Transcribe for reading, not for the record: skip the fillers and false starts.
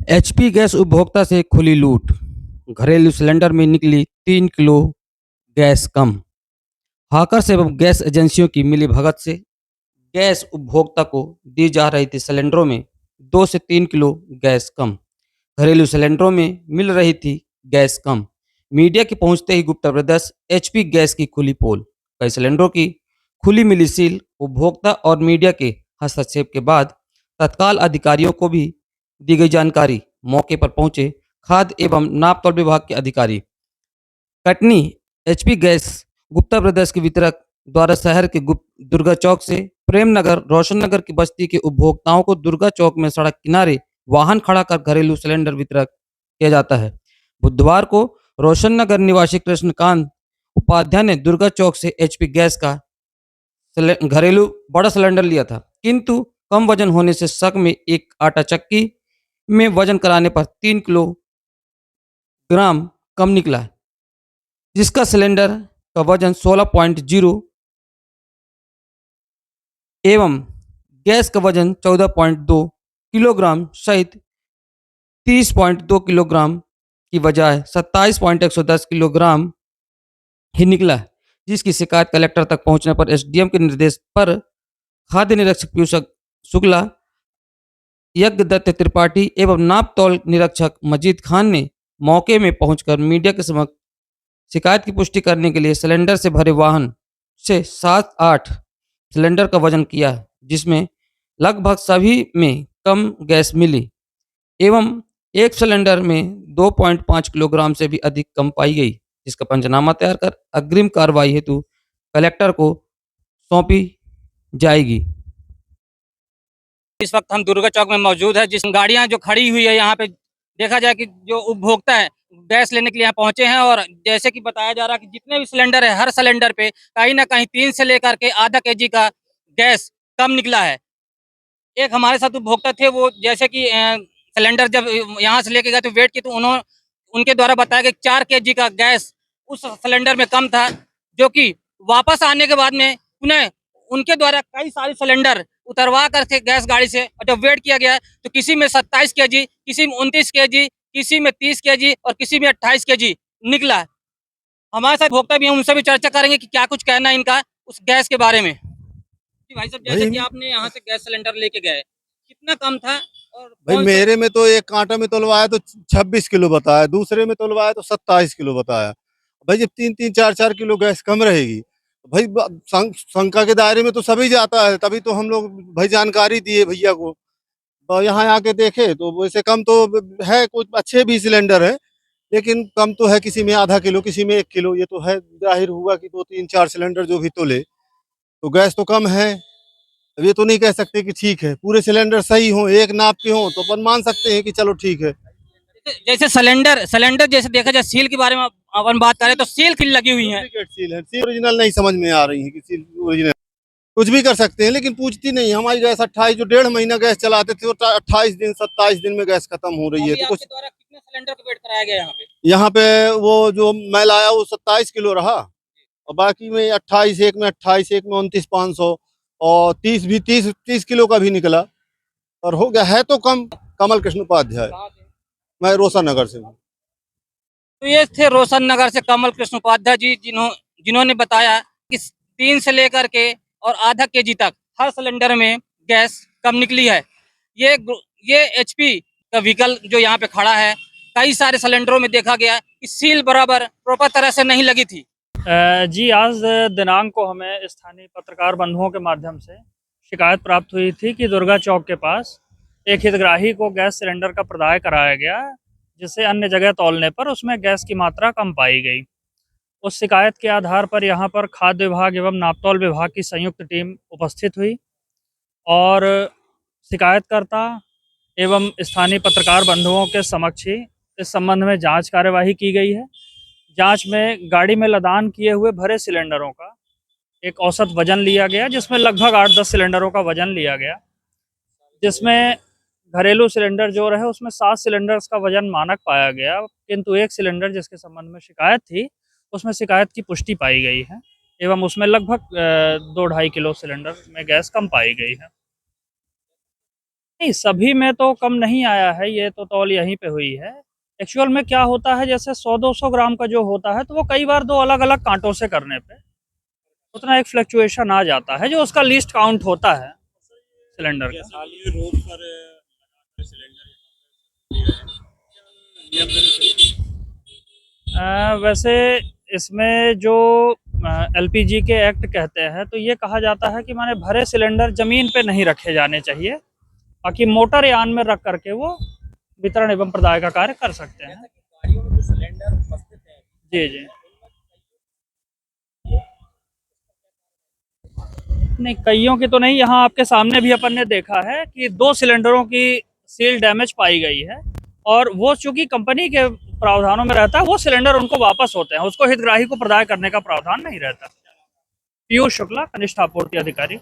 HP gas उपभोक्ता से खुली लूट। घरेलू सिलेंडर में निकली 3 किलो गैस कम। हाकर्स एवं गैस एजेंसियों की मिलीभगत से गैस उपभोक्ता को दी जा रही थी सिलेंडरों में 2 से 3 किलो गैस कम। घरेलू सिलेंडरों में मिल रही थी गैस कम। मीडिया के पहुंचते ही गुप्ता ब्रदर्स एचपी गैस की खुली पोल। कई सिलेंडरों की खुली मिली सील। उपभोक्ता और मीडिया के हस्तक्षेप के बाद तत्काल अधिकारियों को भी दी गई जानकारी। मौके पर पहुंचे खाद्य एवं नापतोल विभाग के अधिकारी। Katni HP gas Gupta brothers के वितरक द्वारा शहर के दुर्गा चौक से प्रेम नगर रोशन नगर की बस्ती के उपभोक्ताओं को दुर्गा चौक में सड़क किनारे वाहन खड़ा कर घरेलू सिलेंडर वितरक किया जाता है। बुधवार को रोशन नगर निवासी कृष्णकांत उपाध्याय ने दुर्गा चौक से एचपी गैस का घरेलू बड़ा सिलेंडर लिया था, किंतु कम वजन होने से शक में एक आटा चक्की में वजन कराने पर 3 किलोग्राम कम निकला, जिसका सिलेंडर का वजन 16.0 एवं गैस का वजन 14.2 किलोग्राम सहित 30.2 किलोग्राम की बजाय 27.110 किलोग्राम ही निकला, जिसकी शिकायत कलेक्टर तक पहुंचने पर एसडीएम के निर्देश पर खाद्य निरीक्षक पीयूष शुक्ला, यज्ञदत्त त्रिपाठी एवं नापतौल निरीक्षक मजीद खान ने मौके में पहुंचकर मीडिया के समक्ष शिकायत की पुष्टि करने के लिए सिलेंडर से भरे वाहन से 7-8 सिलेंडर का वजन किया, जिसमें लगभग सभी में कम गैस मिली एवं एक सिलेंडर में 2.5 किलोग्राम से भी अधिक कम पाई गई, जिसका पंचनामा तैयार कर अग्रिम कार्रवाई हेतु कलेक्टर को सौंपी जाएगी। इस वक्त हम दुर्गा चौक में मौजूद है, जिस गाड़ियां जो खड़ी हुई है यहाँ पे देखा जाए कि जो उपभोक्ता है गैस लेने के लिए यहाँ पहुंचे हैं। और जैसे कि बताया जा रहा है कि जितने भी सिलेंडर है हर सिलेंडर पे कहीं ना कहीं 3 से लेकर के आधा केजी का गैस कम निकला है। एक हमारे साथ उपभोक्ता थे, वो जैसे कि सिलेंडर जब यहाँ से लेके गए तो वेट की तो उन्होंने उनके द्वारा बताया कि 4 केजी का गैस उस सिलेंडर में कम था, जो कि वापस आने के बाद में पुनः उनके द्वारा कई सारे सिलेंडर उतरवा करके गैस गाड़ी से और जब वेट किया गया तो किसी में 27 केजी, किसी में 29 केजी, किसी में 30 केजी और किसी में 28 केजी निकला। हमारे साथ भोक्ता भी हैं, उनसे भी चर्चा करेंगे कि क्या कुछ कहना है इनका उस गैस के बारे में। जी भाई साहब, जैसे भाई कि आपने यहाँ से गैस सिलेंडर लेके गए, कितना कम था और भाई कौन सा? मेरे में तो एक कांटा में तोलवाया तो 26 किलो बताया, दूसरे में तोलवाया तो 27 किलो बताया। भाई जब 3-3 4-4 किलो गैस कम रहेगी तो भाई शंका के दायरे में तो सभी जाता है, तभी तो हम लोग भाई जानकारी दिए भैया को। तो यहाँ आके देखे तो वैसे कम तो है, कुछ अच्छे भी सिलेंडर है, लेकिन कम तो है, किसी में आधा किलो किसी में 1 किलो। ये तो है, जाहिर हुआ कि 2-3-4 सिलेंडर जो भी तोले तो गैस तो कम है। अब ये तो नहीं कह सकते कि ठीक है, पूरे सिलेंडर सही हो, एक नाप के हो तो अपन मान सकते हैं कि चलो ठीक है। जैसे सिलेंडर सिलेंडर जैसे देखा जाए सील के बारे में अपन बात करें तो सील की लगी हुई है। डुप्लीकेट सील है, सील ओरिजिनल नहीं समझ में आ रही है कि सील ओरिजिनल। कुछ भी कर सकते हैं लेकिन पूछती नहीं। हमारी गैस 28 जो 1.5 महीना गैस चलाते थे, वो 28 दिन 27 दिन में गैस खत्म हो रही है। अभी तो आपके कुछ द्वारा कितने सिलेंडर का वेट कराया गया यहाँ पे? यहाँ पे वो जो मैं लाया वो 27 किलो रहा, और बाकी में 28, एक में 28, एक में 29,500 और 30 भी 30 किलो का भी निकला और हो गया है तो कम। कमल कृष्ण उपाध्याय, कहाँ से? मैं रोशन नगर से हूँ। तो ये थे रोशन नगर से कमल कृष्ण उपाध्याय जी, जिन्होंने बताया कि 3 से लेकर के और आधा केजी तक हर सिलेंडर में गैस कम निकली है। ये ये एचपी का व्हीकल जो यहाँ पे खड़ा है, कई सारे सिलेंडरों में देखा गया कि सील बराबर प्रॉपर तरह से नहीं लगी थी। जी, आज दिनांक को हमें स्थानीय पत्रकार बंधुओं के माध्यम से शिकायत प्राप्त हुई थी कि दुर्गा चौक के पास एक हितग्राही को गैस सिलेंडर का प्रदाय कराया गया, जिसे अन्य जगह तौलने पर उसमें गैस की मात्रा कम पाई गई। उस शिकायत के आधार पर यहाँ पर खाद्य विभाग एवं नापतौल विभाग की संयुक्त टीम उपस्थित हुई और शिकायतकर्ता एवं स्थानीय पत्रकार बंधुओं के समक्ष ही इस संबंध में जांच कार्यवाही की गई है। जांच में गाड़ी में लदान किए हुए भरे सिलेंडरों का एक औसत वजन लिया गया, जिसमें लगभग 8-10 सिलेंडरों का वजन लिया गया, जिसमें घरेलू सिलेंडर जो रहे उसमें 7 सिलेंडर्स का वजन मानक पाया गया, किंतु एक सिलेंडर जिसके संबंध में शिकायत थी उसमें शिकायत की पुष्टि पाई गई है एवं उसमें लगभग 2-2.5 किलो सिलेंडर में गैस कम पाई गई है। नहीं, सभी में तो कम नहीं आया है, ये तो तौल यहीं पे हुई है। एक्चुअल में क्या होता है, जैसे 100-200 ग्राम का जो होता है, तो वो कई बार 2 अलग-अलग काँटों से करने पे उतना एक फ्लक्चुएशन आ जाता है, जो उसका लीस्ट काउंट होता है सिलेंडर का। वैसे इसमें जो एलपीजी के एक्ट कहते हैं, तो ये कहा जाता है कि माने भरे सिलेंडर ज़मीन पे नहीं रखे जाने चाहिए, बाकी मोटर यान में रख करके वो वितरण एवं प्रदाय का कार्य कर सकते हैं। जी, जी। नहीं, कइयों की तो नहीं, यहाँ आपके सामने भी अपन ने देखा है कि 2 सिलेंडरों की सील डैमेज पाई गई है और वो चूँकि कंपनी के प्रावधानों में रहता है, वो सिलेंडर उनको वापस होते हैं, उसको हितग्राही को प्रदाय करने का प्रावधान नहीं रहता। पीयूष शुक्ला, कनिष्ठ आपूर्ति अधिकारी।